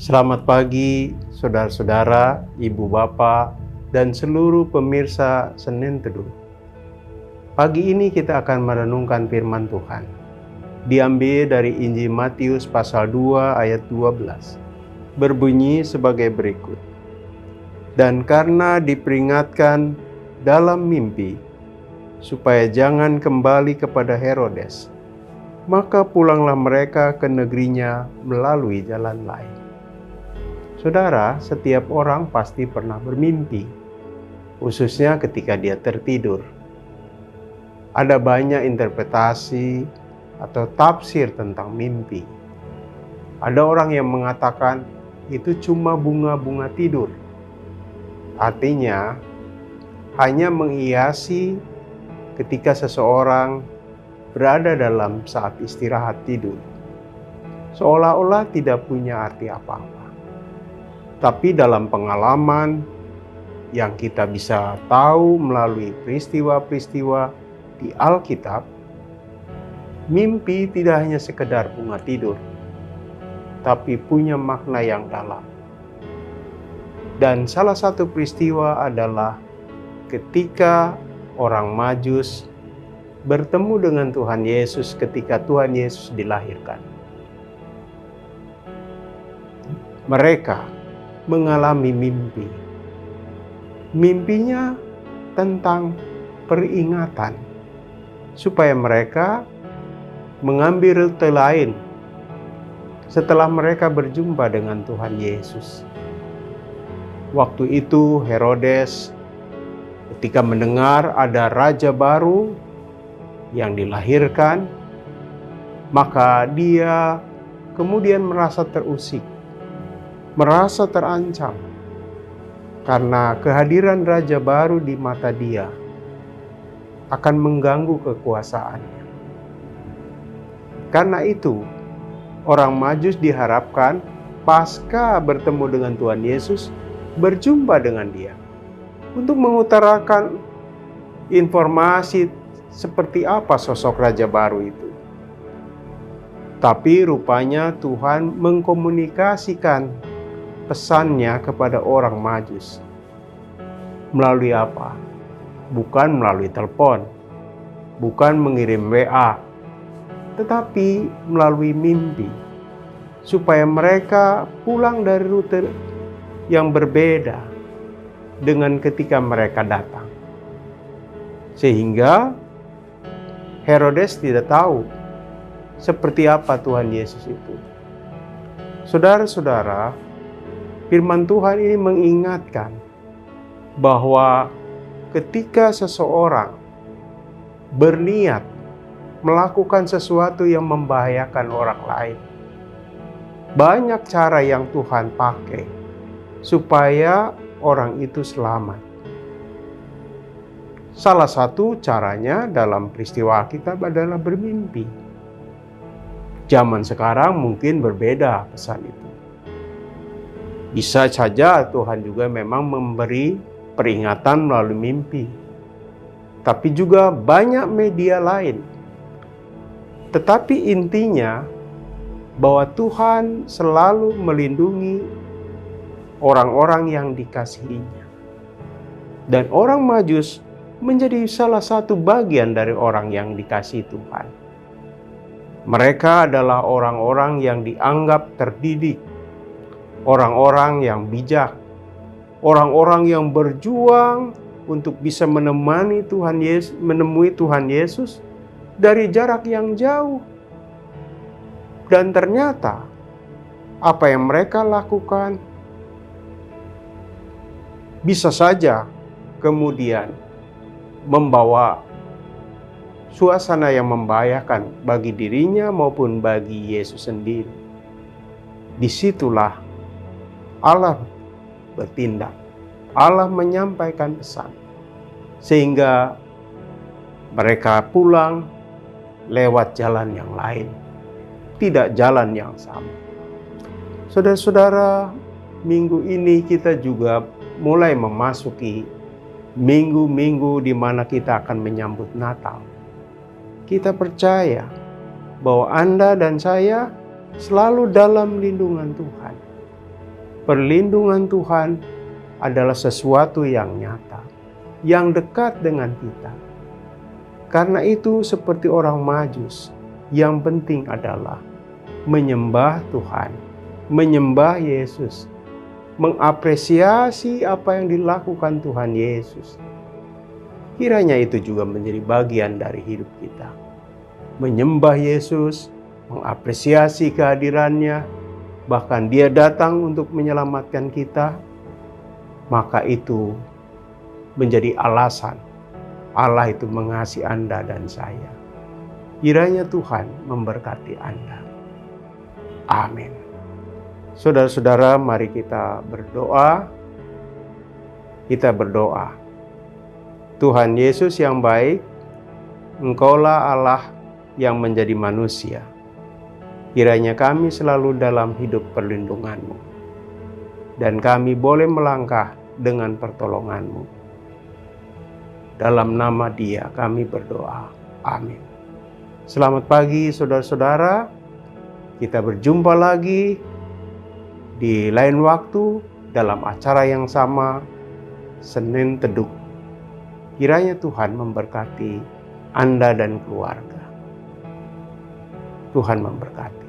Selamat pagi, saudara-saudara, ibu bapak, dan seluruh pemirsa Senin Teduh. Pagi ini kita akan merenungkan firman Tuhan. Diambil dari Injil Matius pasal 2 ayat 12. Berbunyi sebagai berikut. Dan karena diperingatkan dalam mimpi, supaya jangan kembali kepada Herodes, maka pulanglah mereka ke negerinya melalui jalan lain. Saudara, setiap orang pasti pernah bermimpi, khususnya ketika dia tertidur. Ada banyak interpretasi atau tafsir tentang mimpi. Ada orang yang mengatakan itu cuma bunga-bunga tidur. Artinya, hanya menghiasi ketika seseorang berada dalam saat istirahat tidur. Seolah-olah tidak punya arti apa-apa. Tapi dalam pengalaman yang kita bisa tahu melalui peristiwa-peristiwa di Alkitab, mimpi tidak hanya sekedar bunga tidur, tapi punya makna yang dalam. Dan salah satu peristiwa adalah ketika orang Majus bertemu dengan Tuhan Yesus ketika Tuhan Yesus dilahirkan. Mereka mengalami mimpi. Mimpinya tentang peringatan supaya mereka mengambil rute lain setelah mereka berjumpa dengan Tuhan Yesus. Waktu itu Herodes ketika mendengar ada raja baru yang dilahirkan, maka dia kemudian merasa terusik, merasa terancam karena kehadiran raja baru di mata dia akan mengganggu kekuasaannya. Karena itu, orang Majus diharapkan pasca bertemu dengan Tuhan Yesus berjumpa dengan dia untuk mengutarakan informasi seperti apa sosok raja baru itu. Tapi rupanya Tuhan mengkomunikasikan pesannya kepada orang Majus. Melalui apa? Bukan melalui telepon, bukan mengirim WA, tetapi melalui mimpi. Supaya mereka pulang dari rute yang berbeda dengan ketika mereka datang. Sehingga Herodes tidak tahu seperti apa Tuhan Yesus itu. Saudara-saudara, firman Tuhan ini mengingatkan bahwa ketika seseorang berniat melakukan sesuatu yang membahayakan orang lain, banyak cara yang Tuhan pakai supaya orang itu selamat. Salah satu caranya dalam peristiwa Alkitab adalah bermimpi. Zaman sekarang mungkin berbeda pesan itu. Bisa saja Tuhan juga memang memberi peringatan melalui mimpi. Tapi juga banyak media lain. Tetapi intinya bahwa Tuhan selalu melindungi orang-orang yang dikasihinya. Dan orang Majus menjadi salah satu bagian dari orang yang dikasihi Tuhan. Mereka adalah orang-orang yang dianggap terdidik, orang-orang yang bijak, orang-orang yang berjuang untuk bisa menemui Tuhan Yesus dari jarak yang jauh. Dan ternyata apa yang mereka lakukan bisa saja kemudian membawa suasana yang membahayakan bagi dirinya maupun bagi Yesus sendiri. Disitulah Allah bertindak. Allah menyampaikan pesan. Sehingga mereka pulang lewat jalan yang lain. Tidak jalan yang sama. Saudara-saudara, minggu ini kita juga mulai memasuki minggu-minggu di mana kita akan menyambut Natal. Kita percaya bahwa Anda dan saya selalu dalam lindungan Tuhan. Perlindungan Tuhan adalah sesuatu yang nyata, yang dekat dengan kita. Karena itu, seperti orang Majus, yang penting adalah menyembah Tuhan, menyembah Yesus, mengapresiasi apa yang dilakukan Tuhan Yesus. Kiranya itu juga menjadi bagian dari hidup kita. Menyembah Yesus, mengapresiasi kehadirannya, bahkan Dia datang untuk menyelamatkan kita, maka itu menjadi alasan Allah itu mengasihi Anda dan saya. Kiranya Tuhan memberkati Anda. Amin. Saudara-saudara, mari kita berdoa. Kita berdoa. Tuhan Yesus yang baik, Engkaulah Allah yang menjadi manusia. Kiranya kami selalu dalam hidup perlindungan-Mu, dan kami boleh melangkah dengan pertolongan-Mu. Dalam nama Dia kami berdoa. Amin. Selamat pagi saudara-saudara. Kita berjumpa lagi di lain waktu dalam acara yang sama, Senin Teduh. Kiranya Tuhan memberkati Anda dan keluarga. Tuhan memberkati.